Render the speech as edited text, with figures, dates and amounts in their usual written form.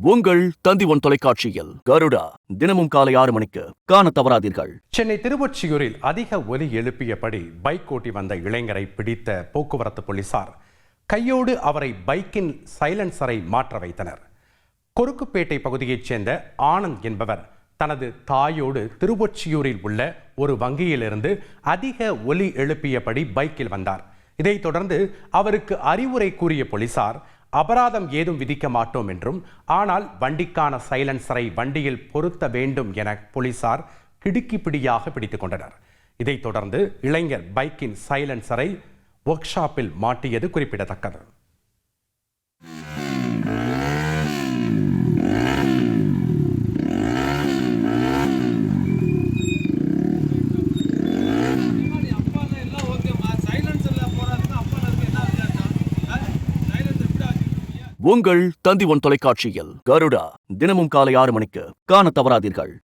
உங்கள் தந்தி ஒன் தொலைக்காட்சியில் கருடா தினமும் காலை 6 மணிக்கு காண தவறாதீர்கள். சென்னை திருவொற்றியூரில் அதிக ஒலி எழுப்பியபடி பைக் ஓட்டி வந்த இளைஞரை பிடித்த போக்குவரத்து போலீசார் கையோடு அவரை பைக்கின் சைலன்சரை மாற்ற வைத்தனர். கொருக்குப்பேட்டை பகுதியைச் சேர்ந்த ஆனந்த் என்பவர் தனது தாயோடு திருவொற்றியூரில் உள்ள ஒரு வங்கியிலிருந்து அதிக ஒலி எழுப்பியபடி பைக்கில் வந்தார். இதைத் தொடர்ந்து அவருக்கு அறிவுரை கூறிய போலீசார் அபராதம் ஏதும் விதிக்க மாட்டோம் என்றும், ஆனால் வண்டிக்கான சைலன்சரை வண்டியில் பொருத்த வேண்டும் என போலீசார் கிடுக்கிப்பிடியாக பிடித்துக் கொண்டனர். இதைத் தொடர்ந்து இளைஞர் பைக்கின் சைலன்சரை ஒர்க் ஷாப்பில் மாட்டியது குறிப்பிடத்தக்கது. உங்கள் தந்தி ஒன் தொலைக்காட்சியில் கருடா தினமும் காலை 6 மணிக்கு காண தவறாதீர்கள்.